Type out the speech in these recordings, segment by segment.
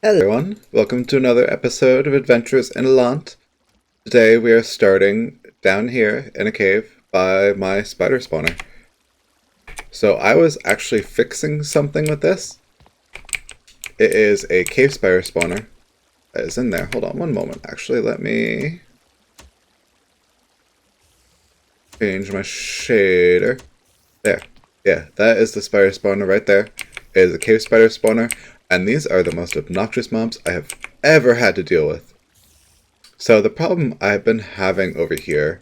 Hello everyone, welcome to another episode of Adventures in Allant. Today we are starting down here in a cave by my spider spawner. So I was actually fixing something with this. It is a cave spider spawner that is in there. Hold on one moment, actually let me change my shader. There, yeah, that is the spider spawner right there. It is a cave spider spawner, and these are the most obnoxious mobs I have ever had to deal with. So the problem I've been having over here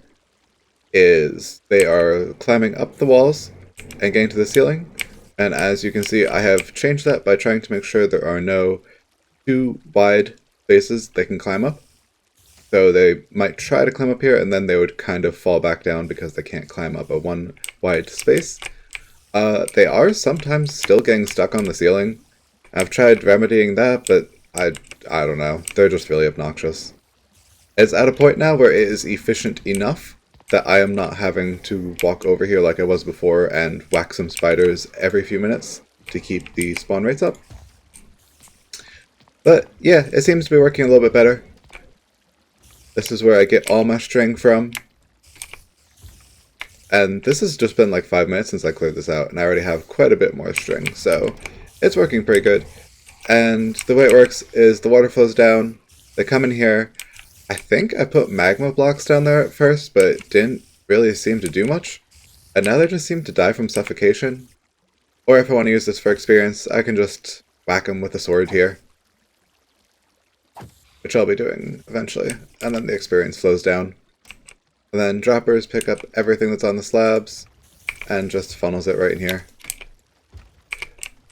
is they are climbing up the walls and getting to the ceiling. And as you can see, I have changed that by trying to make sure there are no too wide spaces they can climb up. So they might try to climb up here and then they would kind of fall back down because they can't climb up a one wide space. They are sometimes still getting stuck on the ceiling. I've tried remedying that, but I don't know. They're just really obnoxious. It's at a point now where it is efficient enough that I am not having to walk over here like I was before and whack some spiders every few minutes to keep the spawn rates up. But yeah, it seems to be working a little bit better. This is where I get all my string from. And this has just been like 5 minutes since I cleared this out, and I already have quite a bit more string, so it's working pretty good. And the way it works is the water flows down, they come in here. I think I put magma blocks down there at first, but it didn't really seem to do much. And now they just seem to die from suffocation. Or if I want to use this for experience, I can just whack them with a sword here. Which I'll be doing eventually. And then the experience flows down. And then droppers pick up everything that's on the slabs and just funnels it right in here.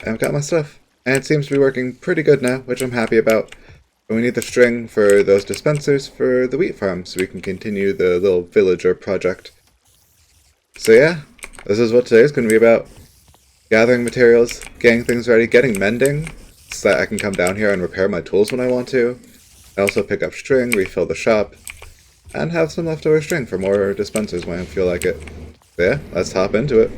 And I've got my stuff. And it seems to be working pretty good now, which I'm happy about. And we need the string for those dispensers for the wheat farm so we can continue the little villager project. So yeah, this is what today is going to be about. Gathering materials, getting things ready, getting mending so that I can come down here and repair my tools when I want to. I also pick up string, refill the shop, and have some leftover string for more dispensers when I feel like it. So yeah, let's hop into it.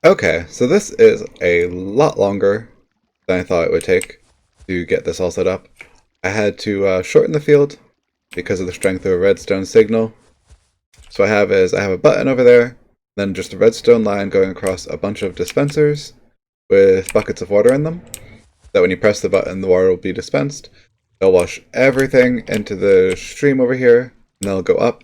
Okay, so this is a lot longer than I thought it would take to get this all set up. I had to shorten the field because of the strength of a redstone signal. So I have a button over there, then just a redstone line going across a bunch of dispensers with buckets of water in them. That when you press the button, the water will be dispensed. They'll wash everything into the stream over here, and they'll go up.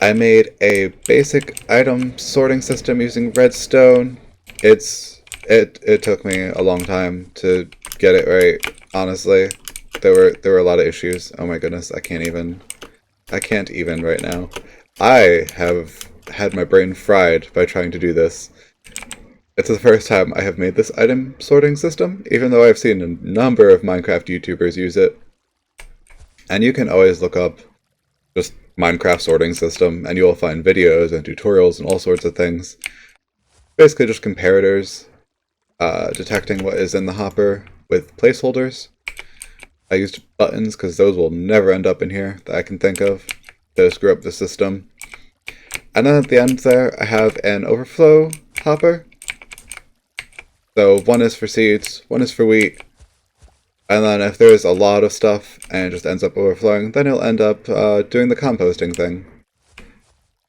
I made a basic item sorting system using redstone. It took me a long time to get it right. Honestly, there were a lot of issues. Oh my goodness, I can't even right now. I have had my brain fried by trying to do this. It's the first time I have made this item sorting system, even though I've seen a number of Minecraft YouTubers use it. And you can always look up just Minecraft sorting system, and you'll find videos and tutorials and all sorts of things. Basically just comparators, detecting what is in the hopper with placeholders. I used buttons because those will never end up in here that I can think of to screw up the system. And then at the end there, I have an overflow hopper. So one is for seeds, one is for wheat. And then if there's a lot of stuff and it just ends up overflowing, then it'll end up doing the composting thing.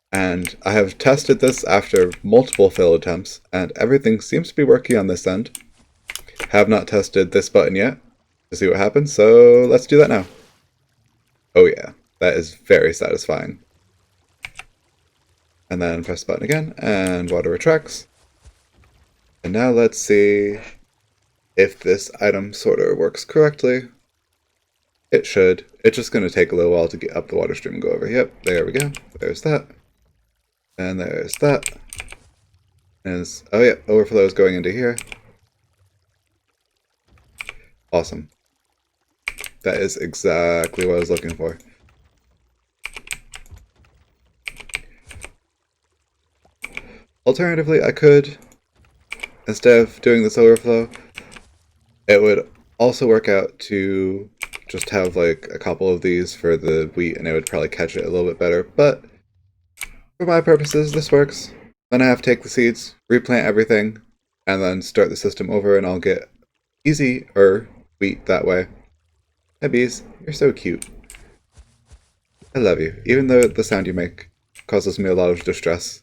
And I have tested this after multiple failed attempts, and everything seems to be working on this end. Have not tested this button yet to see what happens, so let's do that now. Oh yeah, that is very satisfying. And then press the button again, and water retracts. And now let's see if this item sorter works correctly. It should. It's just going to take a little while to get up the water stream and go over. Yep, there we go. There's that. And there's that. Oh yeah, overflow is going into here. Awesome. That is exactly what I was looking for. Alternatively, I could, instead of doing this overflow, It would also work out to just have like a couple of these for the wheat and it would probably catch it a little bit better, but for my purposes this works. Then I have to take the seeds, replant everything, and then start the system over and I'll get easy or wheat that way. Hi bees, you're so cute. I love you, even though the sound you make causes me a lot of distress.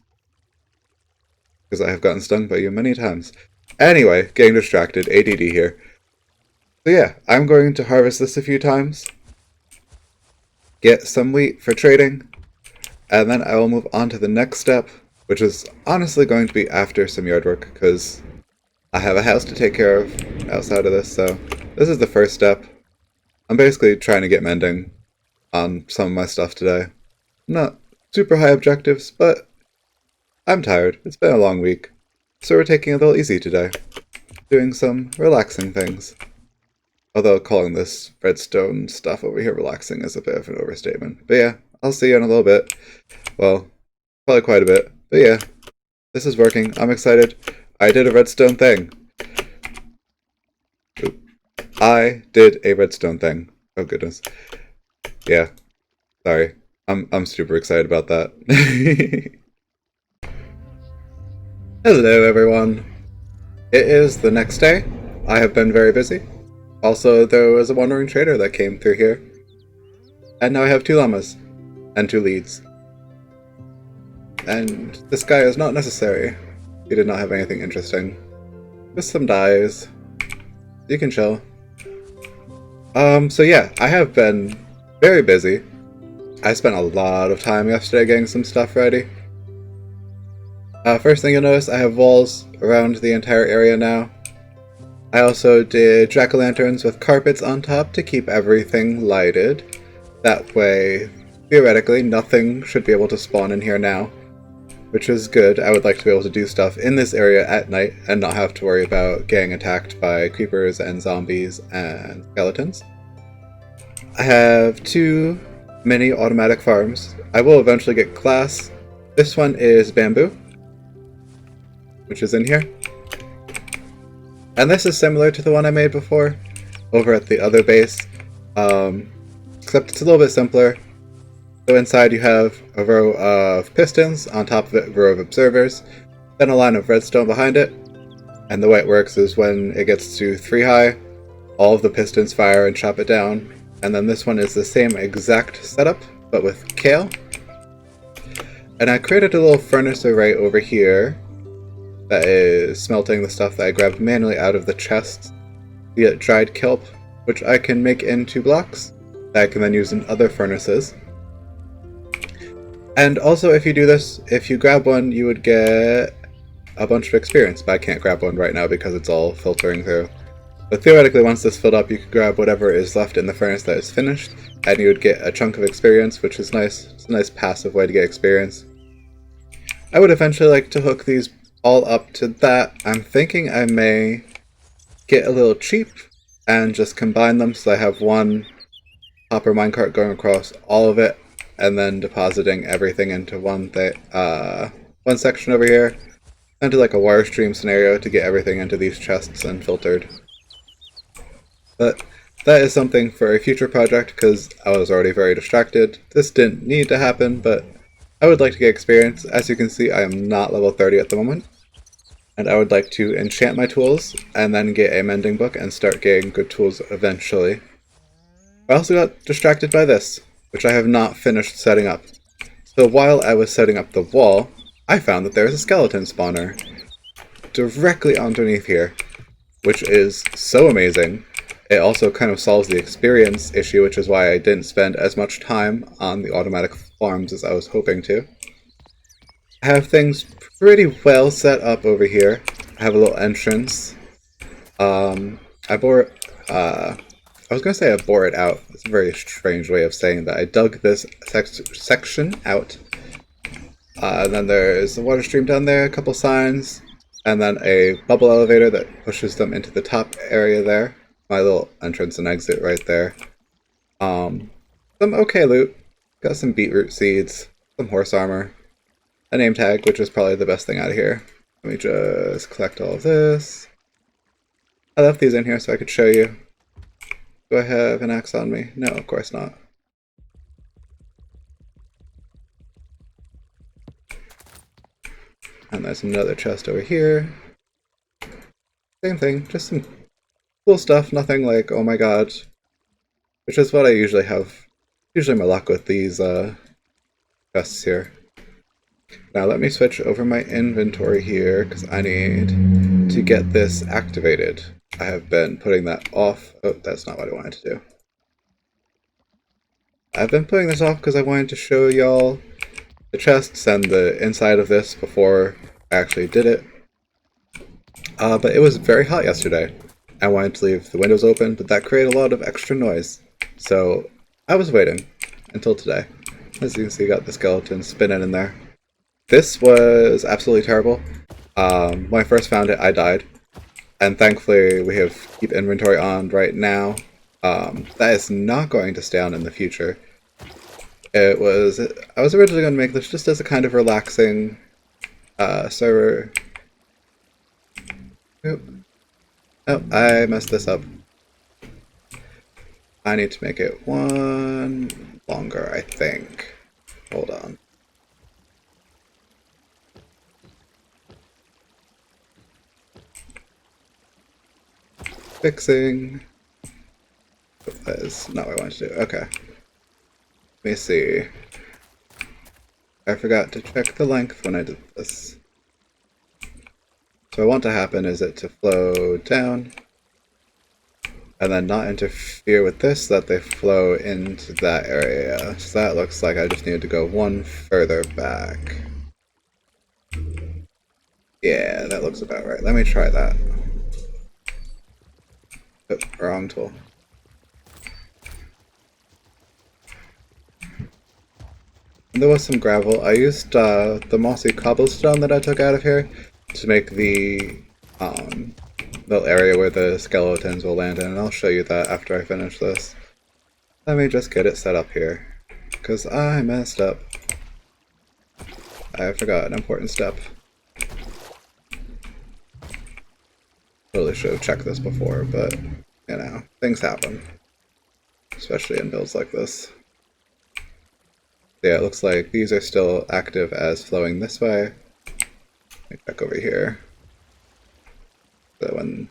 Because I have gotten stung by you many times. Anyway, getting distracted, ADD here. So yeah, I'm going to harvest this a few times, get some wheat for trading, and then I will move on to the next step, which is honestly going to be after some yard work, because I have a house to take care of outside of this, so this is the first step. I'm basically trying to get mending on some of my stuff today. Not super high objectives, but I'm tired. It's been a long week, so we're taking it a little easy today, doing some relaxing things. Although calling this redstone stuff over here relaxing is a bit of an overstatement. But yeah, I'll see you in a little bit. Well, probably quite a bit. But yeah, this is working. I'm excited. I did a redstone thing. Oop. I did a redstone thing. Oh goodness. Yeah. Sorry. I'm super excited about that. Hello everyone. It is the next day. I have been very busy. Also, there was a wandering trader that came through here. And now I have 2 llamas. And 2 leads. And this guy is not necessary. He did not have anything interesting. Just some dyes. You can chill. So yeah, I have been very busy. I spent a lot of time yesterday getting some stuff ready. First thing you'll notice, I have walls around the entire area now. I also did jack-o'-lanterns with carpets on top to keep everything lighted. That way, theoretically, nothing should be able to spawn in here now. Which is good. I would like to be able to do stuff in this area at night and not have to worry about getting attacked by creepers and zombies and skeletons. I have 2 mini automatic farms. I will eventually get glass. This one is bamboo, which is in here. And this is similar to the one I made before, over at the other base, except it's a little bit simpler. So inside you have a row of pistons, on top of it a row of observers, then a line of redstone behind it, and the way it works is when it gets to 3 high, all of the pistons fire and chop it down, and then this one is the same exact setup, but with kale. And I created a little furnace array over here, that is smelting the stuff that I grabbed manually out of the chests to get dried kelp, which I can make into blocks that I can then use in other furnaces. And also, if you do this, if you grab one, you would get a bunch of experience, but I can't grab one right now because it's all filtering through. But theoretically, once this filled up, you could grab whatever is left in the furnace that is finished, and you would get a chunk of experience, which is nice. It's a nice passive way to get experience. I would eventually like to hook these all up to that. I'm thinking I may get a little cheap and just combine them so I have one hopper minecart going across all of it and then depositing everything into one section over here and do like a wire stream scenario to get everything into these chests and filtered. But that is something for a future project because I was already very distracted. This didn't need to happen, but I would like to get experience. As you can see, I am not level 30 at the moment. And I would like to enchant my tools, and then get a mending book and start getting good tools eventually. I also got distracted by this, which I have not finished setting up. So while I was setting up the wall, I found that there is a skeleton spawner directly underneath here, which is so amazing. It also kind of solves the experience issue, which is why I didn't spend as much time on the automatic farms as I was hoping to. I have things pretty well set up over here. I have a little entrance. I was gonna say I bore it out. It's a very strange way of saying that. I dug this section out. Then there's a water stream down there, a couple signs, and then a bubble elevator that pushes them into the top area there. My little entrance and exit right there. Some okay loot. Got some beetroot seeds, some horse armor, a name tag, which is probably the best thing out of here. Let me just collect all of this. I left these in here so I could show you. Do I have an axe on me? No, of course not. And there's another chest over here. Same thing, just some cool stuff, nothing like, oh my god. Which is what I usually have. Usually my luck with these chests here. Now let me switch over my inventory here, because I need to get this activated. I have been putting that off. Oh, that's not what I wanted to do. I've been putting this off because I wanted to show y'all the chests and the inside of this before I actually did it. But it was very hot yesterday. I wanted to leave the windows open, but that created a lot of extra noise. So I was waiting until today. As you can see, got the skeleton spinning in there. This was absolutely terrible. When I first found it, I died. And thankfully, we have keep inventory on right now. That is not going to stay on in the future. I was originally going to make this just as a kind of relaxing server. Oop. Oh, I messed this up. I need to make it one longer, I think. Hold on. Fixing. That is not what I wanted to do. Okay. Let me see. I forgot to check the length when I did this. So what I want to happen is it to flow down and then not interfere with this, so that they flow into that area. So that looks like I just need to go one further back. Yeah, that looks about right. Let me try that. Oh, wrong tool. And there was some gravel. I used the mossy cobblestone that I took out of here to make the little area where the skeletons will land in, and I'll show you that after I finish this. Let me just get it set up here, because I messed up. I forgot an important step. Really should have checked this before, but, you know, things happen. Especially in builds like this. Yeah, it looks like these are still active as flowing this way. Let me check over here. So when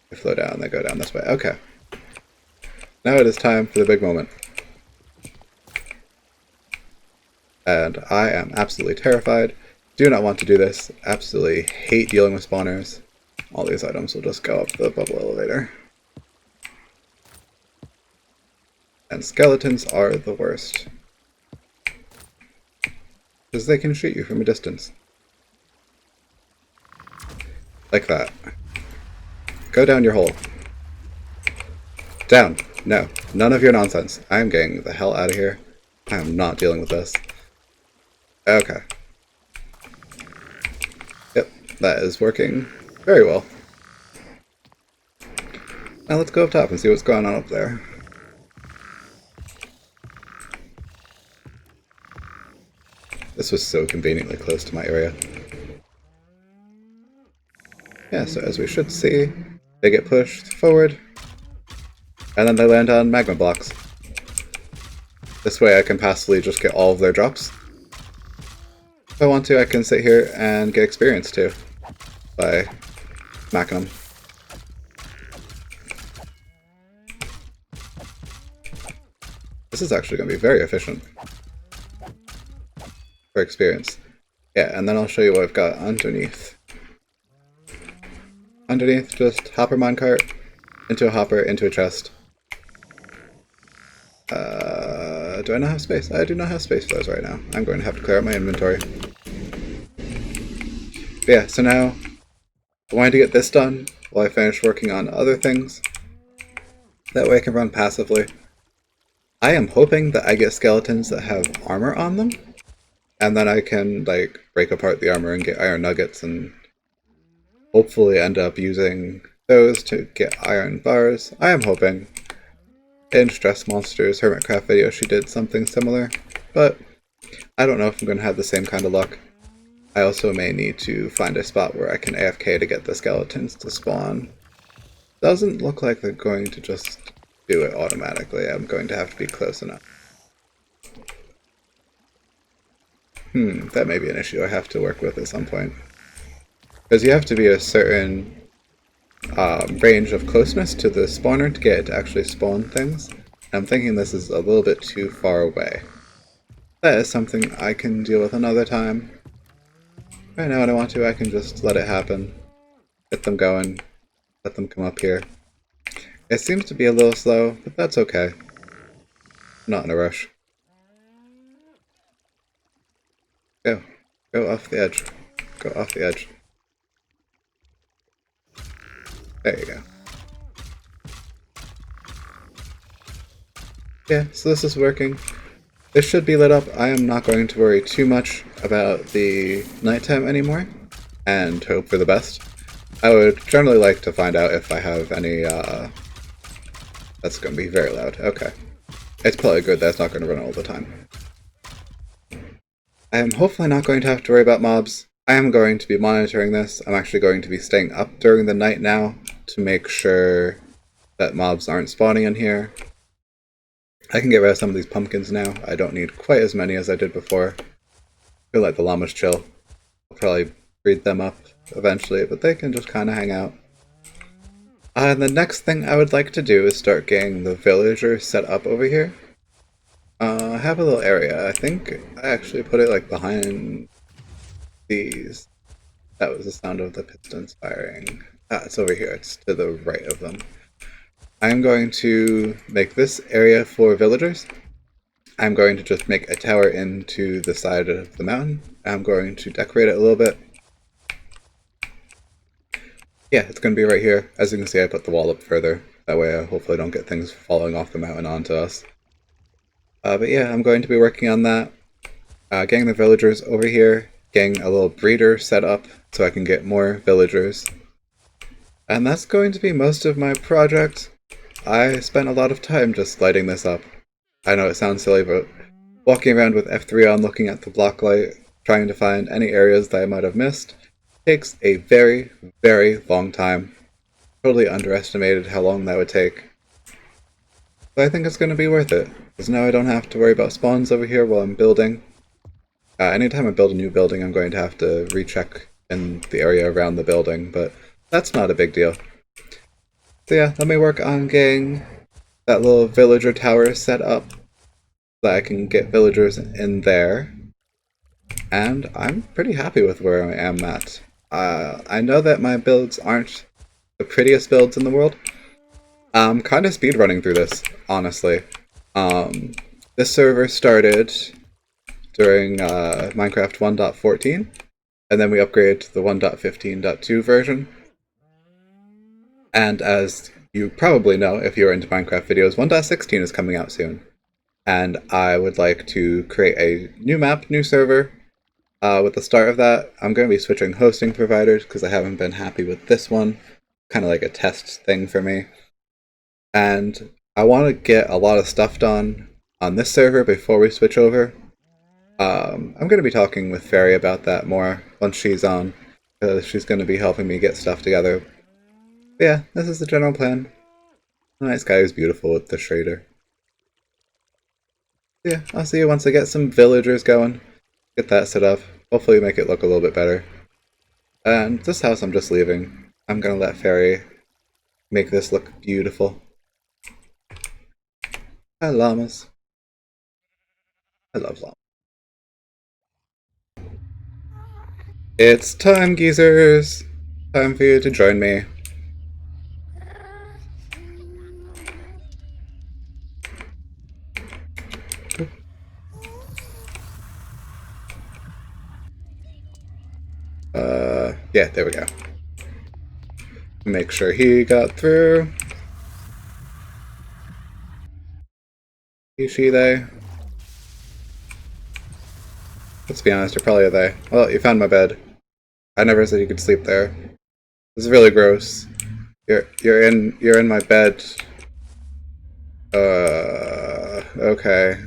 they flow down, they go down this way. Okay. Now it is time for the big moment. And I am absolutely terrified. Do not want to do this. Absolutely hate dealing with spawners. All these items will just go up the bubble elevator. And skeletons are the worst. Because they can shoot you from a distance. Like that. Go down your hole. Down. No. None of your nonsense. I am getting the hell out of here. I am not dealing with this. Okay. Yep. That is working very well. Now let's go up top and see what's going on up there. This was so conveniently close to my area. Yeah, so as we should see, they get pushed forward, and then they land on magma blocks. This way I can passively just get all of their drops. If I want to, I can sit here and get experience too, by smacking them. This is actually going to be very efficient for experience. Yeah, and then I'll show you what I've got underneath. Underneath, just hopper minecart, into a hopper, into a chest. Do I not have space? I do not have space for those right now. I'm going to have to clear out my inventory. But yeah, so now I wanted to get this done while I finish working on other things. That way I can run passively. I am hoping that I get skeletons that have armor on them, and then I can, like, break apart the armor and get iron nuggets and hopefully end up using those to get iron bars. I am hoping. In Stress Monster's Hermitcraft video, she did something similar, but I don't know if I'm going to have the same kind of luck. I also may need to find a spot where I can AFK to get the skeletons to spawn. doesn't look like they're going to just do it automatically. I'm going to have to be close enough. That may be an issue I have to work with at some point. Because you have to be a certain range of closeness to the spawner to get it to actually spawn things. I'm thinking this is a little bit too far away. That is something I can deal with another time. Right now when I want to, I can just let it happen. Get them going. Let them come up here. It seems to be a little slow, but that's okay. I'm not in a rush. Go. Go off the edge. Go off the edge. There you go. Yeah, so this is working. This should be lit up. I am not going to worry too much about the nighttime anymore, and hope for the best. I would generally like to find out if I have any, that's going to be very loud. Okay. It's probably good that's not going to run all the time. I am hopefully not going to have to worry about mobs. I am going to be monitoring this. I'm actually going to be staying up during the night now to make sure that mobs aren't spawning in here. I can get rid of some of these pumpkins now. I don't need quite as many as I did before. I feel like the llamas chill. I'll probably breed them up eventually, but they can just kind of hang out. And the next thing I would like to do is start getting the villagers set up over here. I have a little area. I think I actually put it like behind these. That was the sound of the pistons firing. Ah, it's over here. It's to the right of them. I'm going to make this area for villagers. I'm going to just make a tower into the side of the mountain. I'm going to decorate it a little bit. Yeah, it's going to be right here. As you can see, I put the wall up further. That way I hopefully don't get things falling off the mountain onto us. But yeah, I'm going to be working on that. Getting the villagers over here. Getting a little breeder set up so I can get more villagers. And that's going to be most of my project. I spent a lot of time just lighting this up. I know it sounds silly, but walking around with F3 on looking at the block light, trying to find any areas that I might have missed, takes a very, very long time. Totally underestimated how long that would take. But I think it's going to be worth it, because now I don't have to worry about spawns over here while I'm building. Anytime I build a new building, I'm going to have to recheck in the area around the building, but that's not a big deal. So yeah, let me work on getting that little villager tower set up so that I can get villagers in there. And I'm pretty happy with where I am at. I know that my builds aren't the prettiest builds in the world. I'm kind of speedrunning through this, honestly. This server started during Minecraft 1.14, and then we upgraded to the 1.15.2 version. And as you probably know, if you're into Minecraft videos, 1.16 is coming out soon. And I would like to create a new map, new server. With the start of that, I'm going to be switching hosting providers because I haven't been happy with this one. Kind of like a test thing for me. And I want to get a lot of stuff done on this server before we switch over. I'm going to be talking with Fairy about that more once she's on, because she's going to be helping me get stuff together. But yeah, this is the general plan. The night sky is beautiful with the shader. Yeah, I'll see you once I get some villagers going. Get that set up. Hopefully make it look a little bit better. And this house I'm just leaving. I'm gonna let Fairy make this look beautiful. Hi, llamas. I love llamas. It's time, geezers! Time for you to join me. Yeah, there we go. Make sure he got through. He, she, they. Let's be honest, you're probably a they. Well, you found my bed. I never said you could sleep there. This is really gross. You're in my bed. Okay.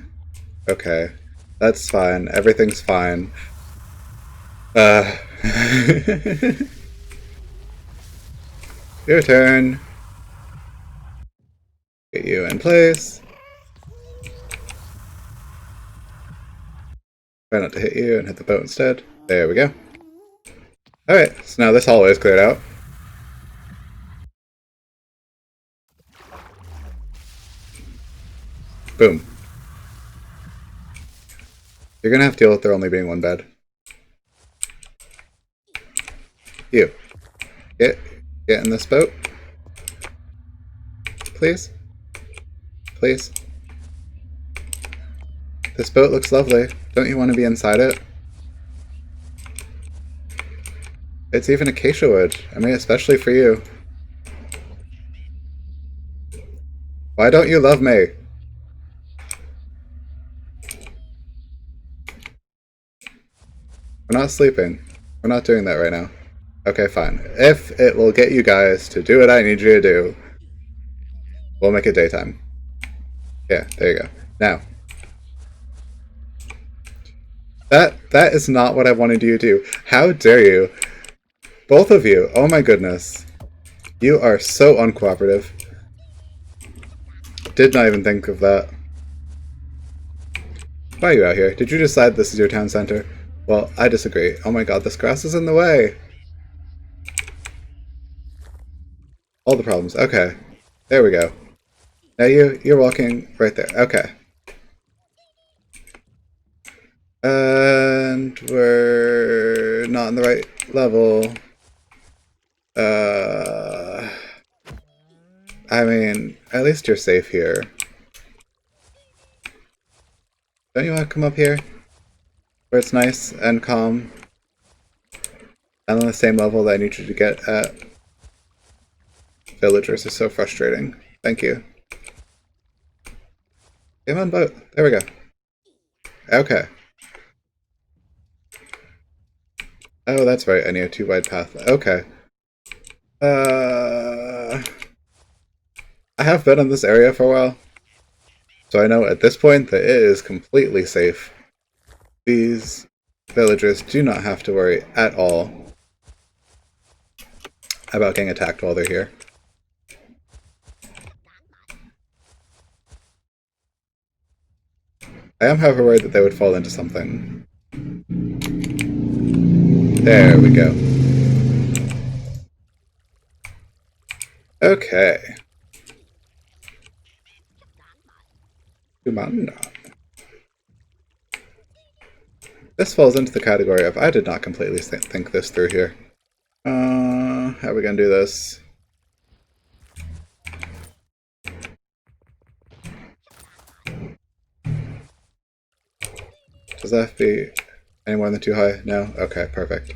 Okay. That's fine. Everything's fine. Your turn. Get you in place. Try not to hit you and hit the boat instead. There we go. Alright, so now this hallway is cleared out. Boom. You're gonna have to deal with there only being one bed. You. Get in this boat. Please. Please. This boat looks lovely. Don't you want to be inside it? It's even acacia wood. I mean, especially for you. Why don't you love me? We're not sleeping. We're not doing that right now. Okay, fine. If it will get you guys to do what I need you to do, we'll make it daytime. Yeah, there you go. Now. That is not what I wanted you to do. How dare you? Both of you. Oh my goodness. You are so uncooperative. Did not even think of that. Why are you out here? Did you decide this is your town center? Well, I disagree. Oh my god, this grass is in the way. All the problems. Okay. There we go. Now you're walking right there. Okay. And we're not on the right level. I mean, at least you're safe here. Don't you want to come up here? Where it's nice and calm. And on the same level that I need you to get at. Villagers are so frustrating. Thank you. Come on, boat. There we go. Okay. Oh, that's right. I need a too-wide path. Okay. I have been in this area for a while, so I know at this point that it is completely safe. These villagers do not have to worry at all about getting attacked while they're here. I am, however, worried that they would fall into something. There we go. Okay. This falls into the category of I did not completely think this through here. How are we gonna do this? Does that have to be any more than too high? No? Okay, perfect.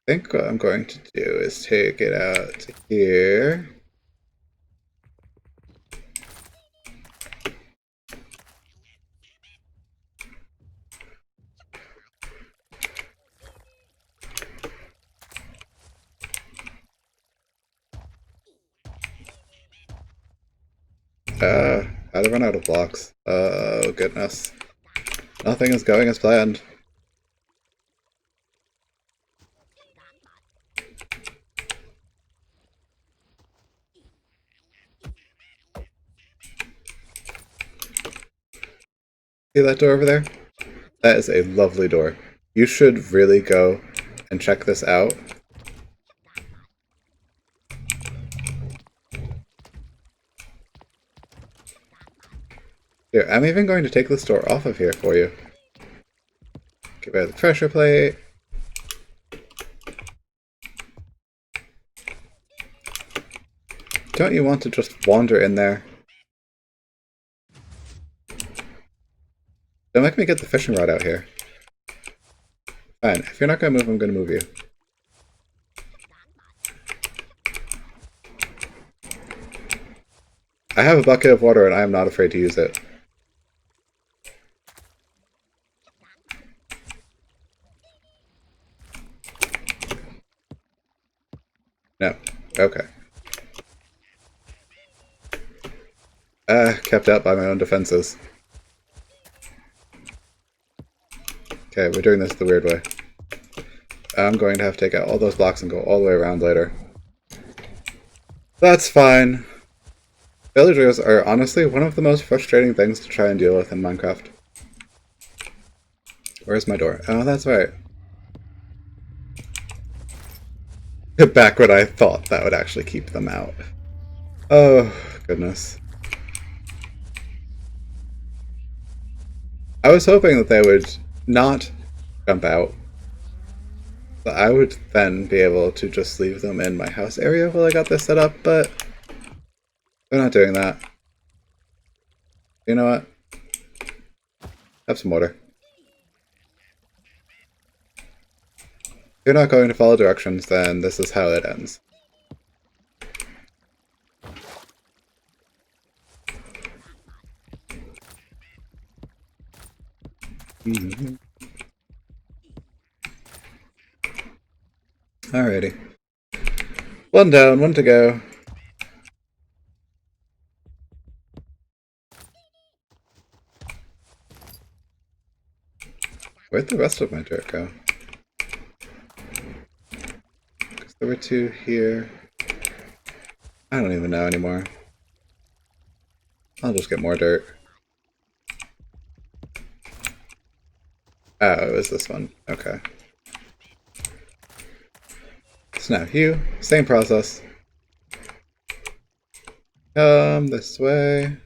I think what I'm going to do is take it out to here. How to run out of blocks. Oh, goodness. Nothing is going as planned. See that door over there? That is a lovely door. You should really go and check this out. Here, I'm even going to take this door off of here for you. Get rid of the pressure plate. Don't you want to just wander in there? Don't make me get the fishing rod out here. Fine, if you're not going to move, I'm going to move you. I have a bucket of water and I am not afraid to use it. No. Okay. Kept out by my own defenses. Okay, we're doing this the weird way. I'm going to have to take out all those blocks and go all the way around later. That's fine. Villagers are honestly one of the most frustrating things to try and deal with in Minecraft. Where's my door? Oh, that's right. Back when I thought that would actually keep them out. Oh, goodness. I was hoping that they would not jump out. But I would then be able to just leave them in my house area while I got this set up, but they're not doing that. You know what? Have some water. If you're not going to follow directions, then this is how it ends. Alrighty. One down, one to go. Where'd the rest of my dirt go? Because there were two here. I don't even know anymore. I'll just get more dirt. Oh, it was this one. Okay. So now you, same process. Come this way.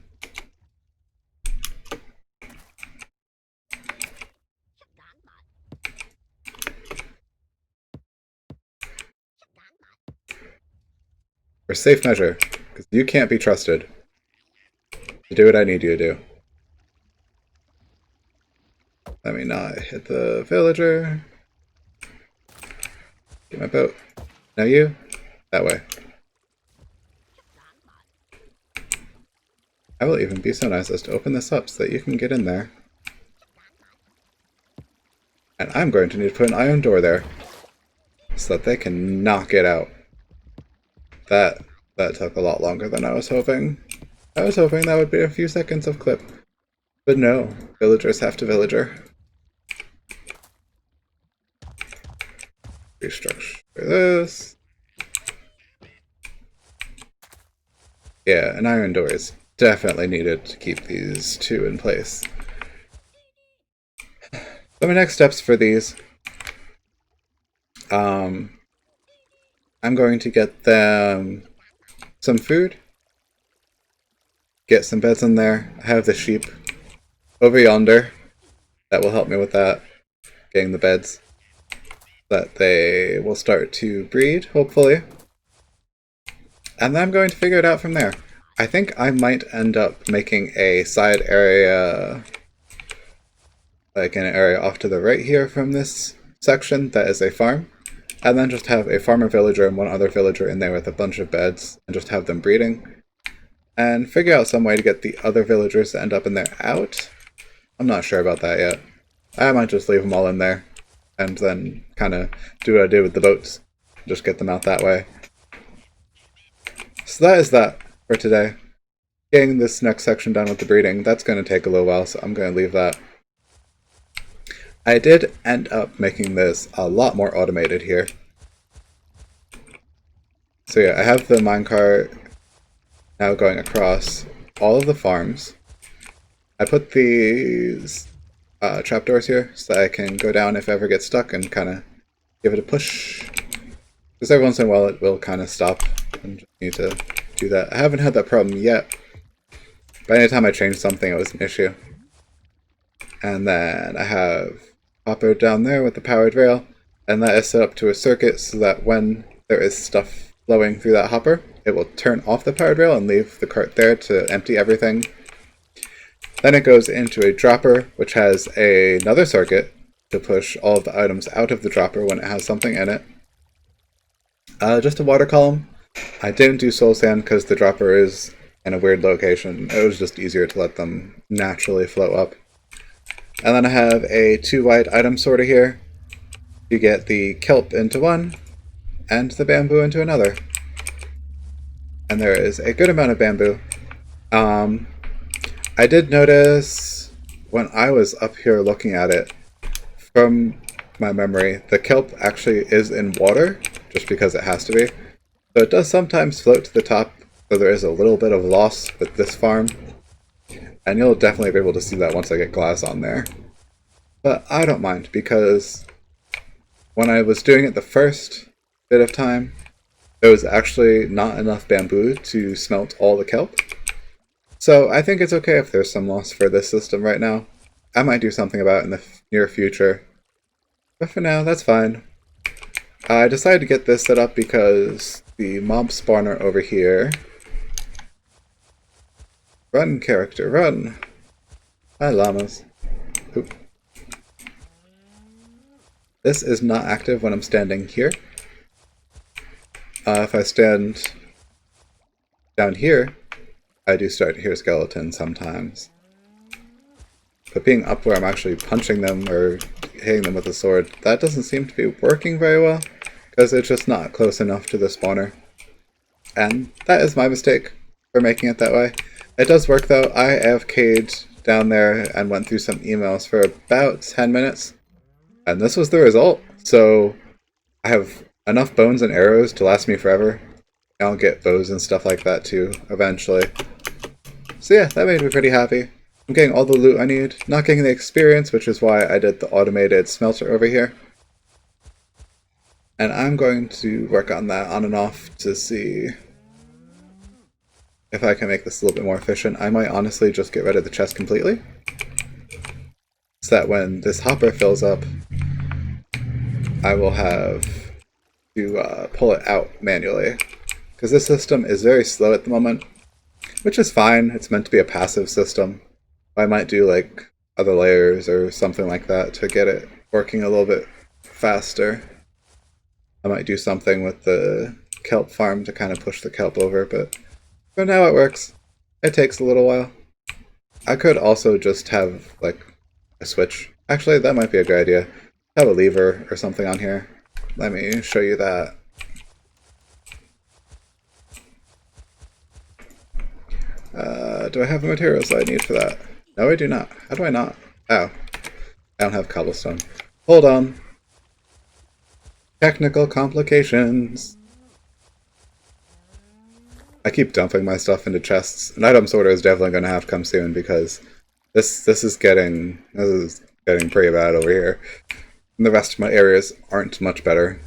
For safe measure, because you can't be trusted to do what I need you to do. Let me not hit the villager. Get my boat. Now you, that way. I will even be so nice as to open this up so that you can get in there. And I'm going to need to put an iron door there so that they can knock it out. That took a lot longer than I was hoping. I was hoping that would be a few seconds of clip. But no, villagers have to villager. Restructure this. Yeah, an iron door is definitely needed to keep these two in place. So my next steps for these, I'm going to get them some food, get some beds in there. I have the sheep over yonder that will help me with that, getting the beds, that they will start to breed, hopefully. And then I'm going to figure it out from there. I think I might end up making a side area, like an area off to the right here from this section that is a farm. And then just have a farmer villager and one other villager in there with a bunch of beds and just have them breeding. And figure out some way to get the other villagers to end up in there out. I'm not sure about that yet. I might just leave them all in there and then kind of do what I did with the boats. Just get them out that way. So that is that for today. Getting this next section done with the breeding, that's going to take a little while, so I'm going to leave that. I did end up making this a lot more automated here. So yeah, I have the minecart now going across all of the farms. I put these trapdoors here so that I can go down if I ever get stuck and kind of give it a push. Because every once in a while it will kind of stop and just need to do that. I haven't had that problem yet, but anytime I change something it was an issue. And then I have hopper down there with the powered rail, and that is set up to a circuit so that when there is stuff flowing through that hopper, it will turn off the powered rail and leave the cart there to empty everything. Then it goes into a dropper, which has another circuit to push all of the items out of the dropper when it has something in it. Just a water column. I didn't do soul sand because the dropper is in a weird location. It was just easier to let them naturally flow up. And then I have a 2-wide item sorter here. You get the kelp into one, and the bamboo into another. And there is a good amount of bamboo. I did notice when I was up here looking at it, from my memory, the kelp actually is in water, just because it has to be. So it does sometimes float to the top, so there is a little bit of loss with this farm. And you'll definitely be able to see that once I get glass on there. But I don't mind, because when I was doing it the first bit of time, there was actually not enough bamboo to smelt all the kelp. So I think it's okay if there's some loss for this system right now. I might do something about it in the near future. But for now, that's fine. I decided to get this set up because the mob spawner over here... Run, character, run! Hi, llamas. Oop. This is not active when I'm standing here. If I stand down here, I do start to hear skeletons sometimes. But being up where I'm actually punching them or hitting them with a sword, that doesn't seem to be working very well, because it's just not close enough to the spawner. And that is my mistake for making it that way. It does work though. I AFK'd down there and went through some emails for about 10 minutes, and this was the result. So I have enough bones and arrows to last me forever. I'll get bows and stuff like that too, eventually. So yeah, that made me pretty happy. I'm getting all the loot I need, not getting the experience, which is why I did the automated smelter over here. And I'm going to work on that on and off to see if I can make this a little bit more efficient. I might honestly just get rid of the chest completely, so that when this hopper fills up, I will have to pull it out manually. Because this system is very slow at the moment, which is fine. It's meant to be a passive system. I might do like other layers or something like that to get it working a little bit faster. I might do something with the kelp farm to kind of push the kelp over, but for now it works. It takes a little while. I could also just have like a switch. Actually, that might be a good idea. Have a lever or something on here. Let me show you that. Do I have the materials that I need for that? No, I do not. How do I not? Oh. I don't have cobblestone. Hold on. Technical complications. I keep dumping my stuff into chests. An item sorter is definitely going to have to come soon, because this is getting pretty bad over here. And the rest of my areas aren't much better,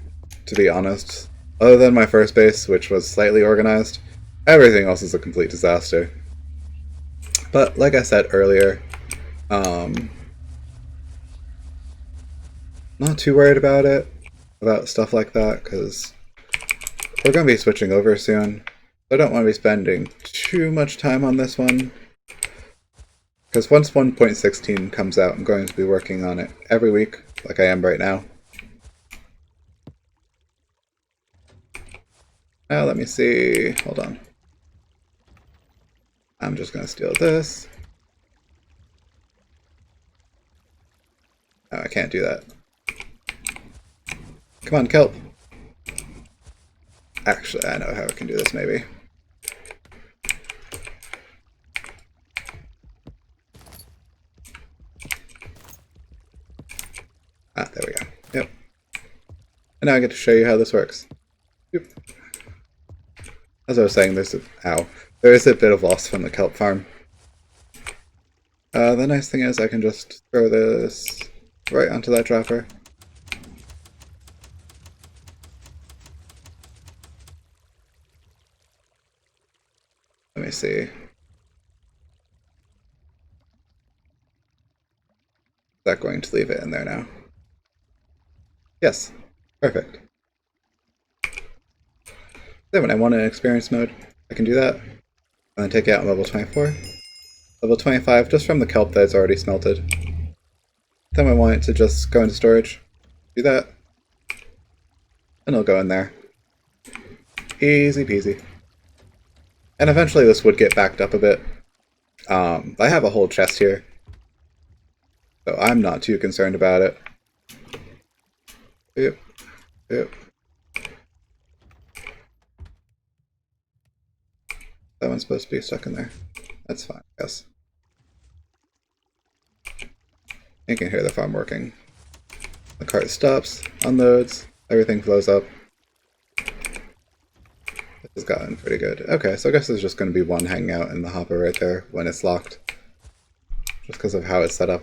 to be honest. Other than my first base, which was slightly organized, everything else is a complete disaster. But like I said earlier, not too worried about it, about stuff like that, because we're going to be switching over soon. I don't want to be spending too much time on this one, because once 1.16 comes out, I'm going to be working on it every week, like I am right now. Now let me see, hold on. I'm just going to steal this. Oh, I can't do that. Come on, kelp. Actually, I know how I can do this, maybe. Ah, there we go. Yep. And now I get to show you how this works. Yep. As I was saying, there is a bit of loss from the kelp farm. The nice thing is I can just throw this right onto that dropper. Let me see. Is that going to leave it in there now? Yes. Perfect. Then when I want an experience mode, I can do that. And then take it out level 24. Level 25 just from the kelp that's already smelted. Then I want it to just go into storage. Do that. And it'll go in there. Easy peasy. And eventually this would get backed up a bit. I have a whole chest here, so I'm not too concerned about it. Yep. Yep. That one's supposed to be stuck in there. That's fine, I guess. You can hear the farm working. The cart stops, unloads, everything flows up. This has gotten pretty good. Okay, so I guess there's just going to be one hanging out in the hopper right there when it's locked. Just because of how it's set up.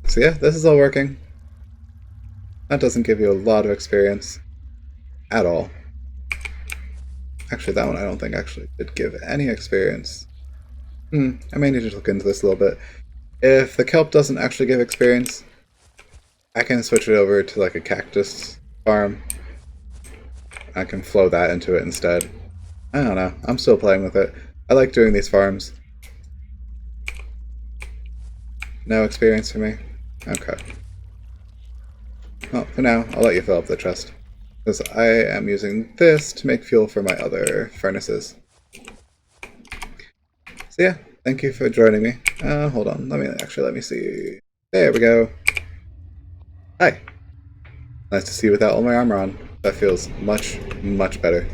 So yeah, this is all working. That doesn't give you a lot of experience at all. Actually, that one I don't think actually did give any experience. I may need to look into this a little bit. If the kelp doesn't actually give experience, I can switch it over to like a cactus farm. I can flow that into it instead. I don't know. I'm still playing with it. I like doing these farms. No experience for me? Okay. Well, for now, I'll let you fill up the chest. Because I am using this to make fuel for my other furnaces. So yeah, thank you for joining me. Hold on. Let me see. There we go. Hi. Nice to see you without all my armor on. That feels much, much better.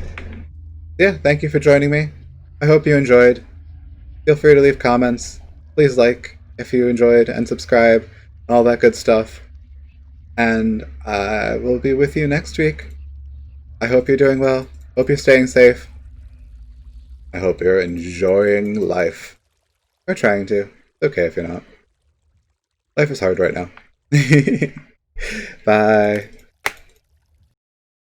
Yeah, thank you for joining me. I hope you enjoyed. Feel free to leave comments. Please like if you enjoyed and subscribe and all that good stuff. And I will be with you next week. I hope you're doing well. Hope you're staying safe. I hope you're enjoying life. Or trying to. It's okay if you're not. Life is hard right now. Bye.